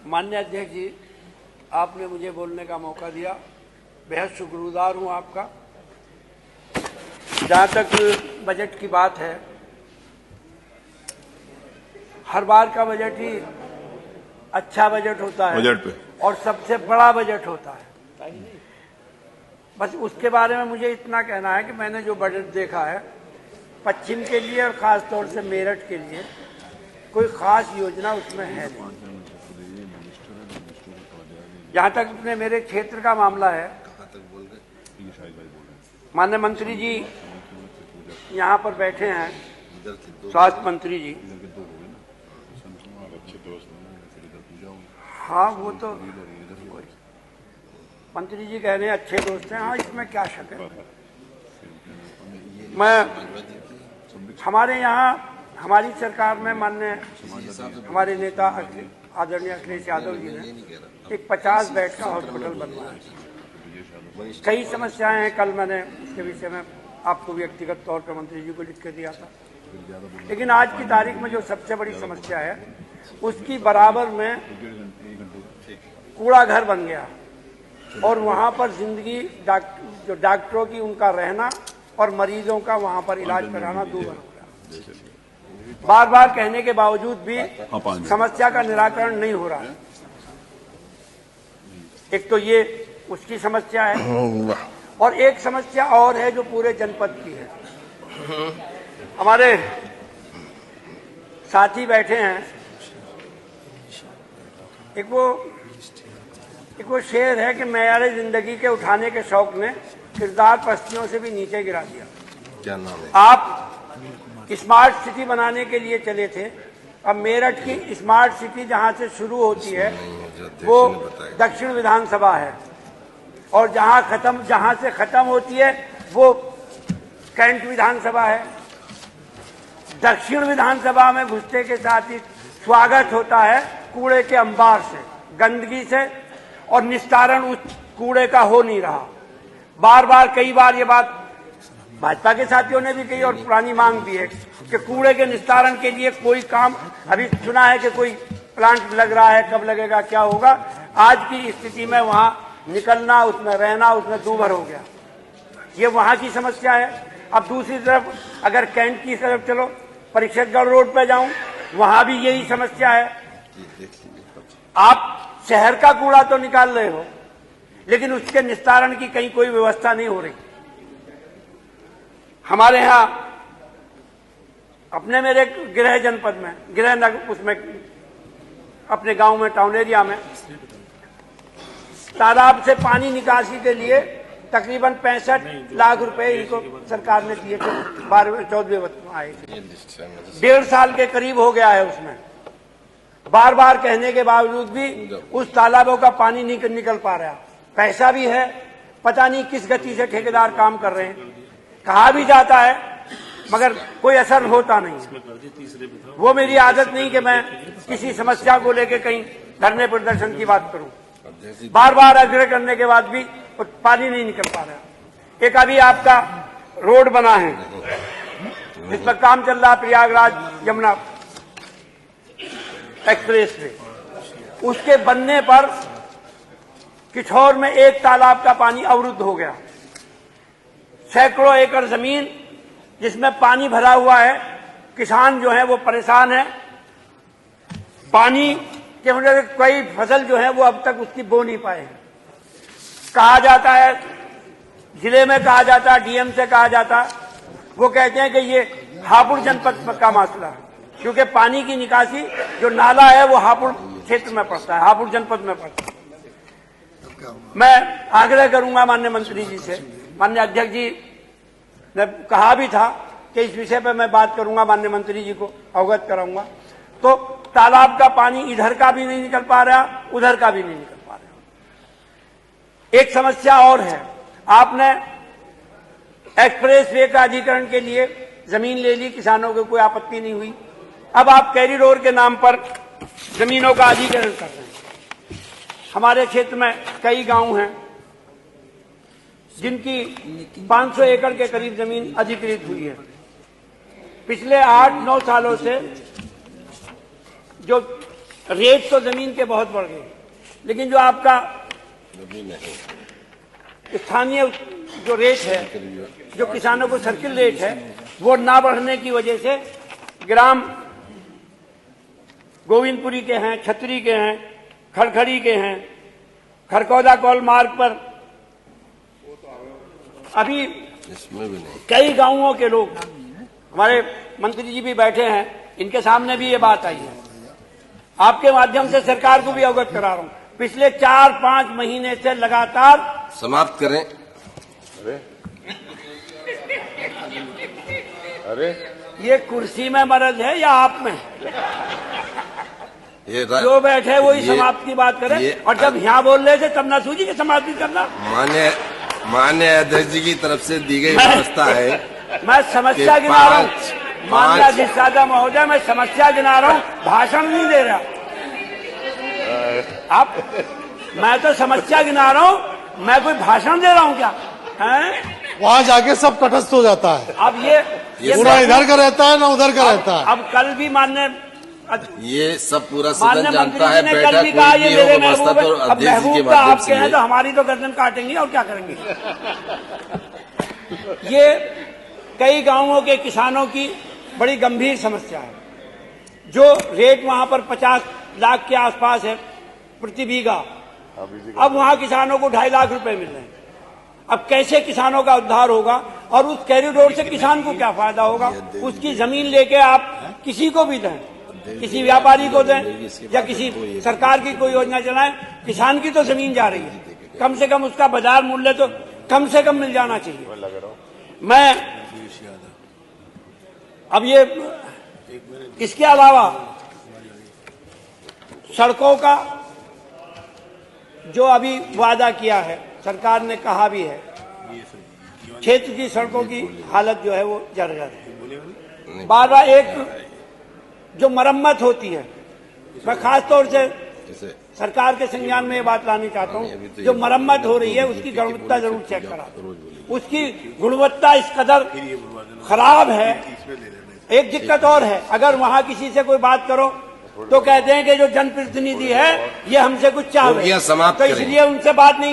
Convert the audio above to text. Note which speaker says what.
Speaker 1: माननीय अध्यक्ष जी, आपने मुझे बोलने का मौका दिया, बेहद शुक्रगुजार हूं आपका। जहां तक बजट की बात है, हर बार का बजट ही अच्छा बजट होता है
Speaker 2: बजट पे
Speaker 1: और सबसे बड़ा बजट होता है। बस उसके बारे में मुझे इतना कहना है कि मैंने जो बजट देखा है पश्चिम के लिए और खास तौर से मेरठ के लिए कोई खास योजना उसमें है नहीं। जहां तक अपने मेरे क्षेत्र का मामला है, माननीय मंत्री जी यहाँ पर बैठे हैं, स्वास्थ्य मंत्री जी। हाँ, वो तो मंत्री जी कह रहे हैं अच्छे दोस्त हैं। हाँ, इसमें क्या शक है। मैं हमारे यहाँ हमारी सरकार में माननीय हमारे नेता आदरणीय अखिलेश यादव जी ने एक 50 बेड का हॉस्पिटल बनवाया। कई समस्याएं हैं, कल मैंने इसके विषय में आपको व्यक्तिगत तौर पर मंत्री जी को लिख के दिया था। लेकिन आज की तारीख में जो सबसे बड़ी समस्या है उसकी बराबर में कूड़ा घर बन गया और वहां पर जिंदगी जो डॉक्टरों की उनका रहना और मरीजों का वहां पर इलाज कराना दूभर हो गया। बार बार कहने के बावजूद भी समस्या का निराकरण नहीं हो रहा है। एक तो ये उसकी समस्या है और एक समस्या और है जो पूरे जनपद की है। हमारे साथी बैठे हैं, एक वो शेर है कि मैयारे जिंदगी के उठाने के शौक ने किरदार पस्तियों से भी नीचे गिरा दिया।
Speaker 3: क्या नाम है?
Speaker 1: आप स्मार्ट सिटी बनाने के लिए चले थे। अब मेरठ की स्मार्ट सिटी जहां से शुरू होती है वो दक्षिण विधानसभा है और जहां से खत्म होती है वो कैंट विधानसभा है। दक्षिण विधानसभा में घुसते के साथ ही स्वागत होता है कूड़े के अंबार से, गंदगी से, और निस्तारण उस कूड़े का हो नहीं रहा। बार बार कई बार ये बात भाजपा के साथियों ने भी कही और पुरानी मांग भी है कि कूड़े के निस्तारण के लिए कोई काम, अभी सुना है कि कोई प्लांट लग रहा है, कब लगेगा, क्या होगा। आज की स्थिति में वहां निकलना, उसमें रहना, उसमें दूभर हो गया। ये वहां की समस्या है। अब दूसरी तरफ अगर कैंट की तरफ चलो, परीक्षकगढ़ रोड पर जाऊं, वहां भी यही समस्या है। आप शहर का कूड़ा तो निकाल रहे हो लेकिन उसके निस्तारण की कहीं कोई व्यवस्था नहीं हो रही। हमारे यहां अपने मेरे गृह जनपद में, गृह नगर, उसमें अपने गांव में, टाउन एरिया में तालाब से पानी निकासी के लिए तकरीबन 65 लाख रुपए इनको सरकार ने दिए थे। 12वें वित्त में आए थे। 1.5 साल के करीब हो गया है। उसमें बार बार कहने के बावजूद भी उस तालाबों का पानी नहीं निकल पा रहा। पैसा भी है, पता नहीं किस गति से ठेकेदार काम कर रहे हैं। कहा भी जाता है मगर कोई असर होता नहीं है। वो मेरी आदत नहीं कि मैं किसी समस्या को लेकर कहीं धरने प्रदर्शन की बात करूं। बार बार आग्रह करने के बाद भी पानी नहीं निकल पा रहा। एक अभी आपका रोड बना है, इस पर काम चल रहा, प्रयागराज यमुना एक्सप्रेस वे। उसके बनने पर किछोर में एक तालाब का पानी अवरुद्ध हो गया। सैकड़ों एकड़ जमीन जिसमें पानी भरा हुआ है, किसान जो है वो परेशान है। पानी के वजह से कई फसल जो है वो अब तक उसकी बो नहीं पाए। कहा जाता है, जिले में कहा जाता है, डीएम से कहा जाता है, वो कहते हैं कि ये हापुड़ जनपद का मसला है क्योंकि पानी की निकासी जो नाला है वो हापुड़ क्षेत्र में पड़ता है, हापुड़ जनपद में पड़ता है। मैं आग्रह करूंगा माननीय मंत्री जी से, माननीय अध्यक्ष जी ने कहा भी था कि इस विषय पर मैं बात करूंगा, माननीय मंत्री जी को अवगत कराऊंगा। तो तालाब का पानी इधर का भी नहीं निकल पा रहा, उधर का भी नहीं निकल पा रहा। एक समस्या और है, आपने एक्सप्रेस वे का अधिग्रहण के लिए जमीन ले ली, किसानों को कोई आपत्ति नहीं हुई। अब आप कॉरिडोर के नाम पर जमीनों का अधिग्रहण कर रहे हैं। हमारे क्षेत्र में कई गांव हैं जिनकी 500 एकड़ के करीब जमीन अधिकृत हुई है। पिछले 8-9 सालों से जो रेट तो जमीन के बहुत बढ़ गए, लेकिन जो आपका स्थानीय जो रेट है, जो किसानों को सर्किल रेट है, वो ना बढ़ने की वजह से ग्राम गोविंदपुरी के हैं, छतरी के हैं, खड़खड़ी के हैं, खरकौदा कौल मार्ग पर अभी
Speaker 2: इसमें भी नहीं।
Speaker 1: कई गांवों के लोग, हमारे मंत्री जी भी बैठे हैं, इनके सामने भी ये बात आई है। आपके माध्यम से सरकार को भी अवगत करा रहा हूं, पिछले 4-5 महीने से लगातार।
Speaker 2: समाप्त करें।
Speaker 3: अरे
Speaker 1: ये कुर्सी में मर्ज है या आप में?
Speaker 2: ये
Speaker 1: जो बैठे वही समाप्त की बात करें, और जब यहाँ बोल रहे थे तब ना सूझी कि समाप्ति करना।
Speaker 2: मान्य अध्यक्ष जी की तरफ से दी गई व्यवस्था है।
Speaker 1: मैं समस्या गिना रहा हूँ, मान्य अधिष्ठाता महोदय, मैं समस्या गिना रहा हूँ, भाषण नहीं दे रहा आप। मैं तो समस्या गिना रहा हूँ, मैं कोई भाषण दे रहा हूँ क्या? हैं?
Speaker 4: वहाँ जाके सब तटस्थ हो जाता है।
Speaker 1: अब ये
Speaker 4: पूरा इधर का रहता है ना उधर का रहता है।
Speaker 1: अब कल भी मान्य
Speaker 2: ये सब पूरा सदन जानता है।
Speaker 1: ने
Speaker 2: बैठक
Speaker 1: कल भी कहा ये मेरे महबूब है।
Speaker 2: तो
Speaker 1: अब
Speaker 2: अध्यक्ष जी के
Speaker 1: महबूब का
Speaker 2: माध्यम
Speaker 1: आपके
Speaker 2: से
Speaker 1: हैं तो हमारी तो गर्दन काटेंगे और क्या करेंगे। ये कई गांवों के किसानों की बड़ी गंभीर समस्या है। जो रेट वहां पर 50 लाख के आसपास है प्रति बीघा, अब वहां किसानों को 2.5 लाख रुपए मिल रहे हैं। अब कैसे किसानों का उद्धार होगा, और उस कॉरिडोर से किसान को क्या फायदा होगा? उसकी जमीन लेके आप किसी को भी दें, किसी व्यापारी को दें या किसी सरकार की कोई योजना चलाएं, किसान की तो जमीन जा रही है, कम से कम उसका बाजार मूल्य तो कम से कम मिल जाना चाहिए। मैं अब ये इसके अलावा सड़कों का जो अभी वादा किया है, सरकार ने कहा भी है, क्षेत्र की सड़कों की हालत जो है वो जर्जर है। बार बार एक जो मरम्मत होती है, मैं खास तौर से सरकार के संज्ञान में ये बात लानी चाहता हूँ, जो मरम्मत हो रही है उसकी गुणवत्ता जरूर चेक करा। उसकी गुणवत्ता इस कदर खराब है। एक दिक्कत और है, अगर वहां किसी से कोई बात करो तो कहते हैं कि जो जनप्रतिनिधि है ये हमसे कुछ चाह रहे हैं, तो इसलिए उनसे बात नहीं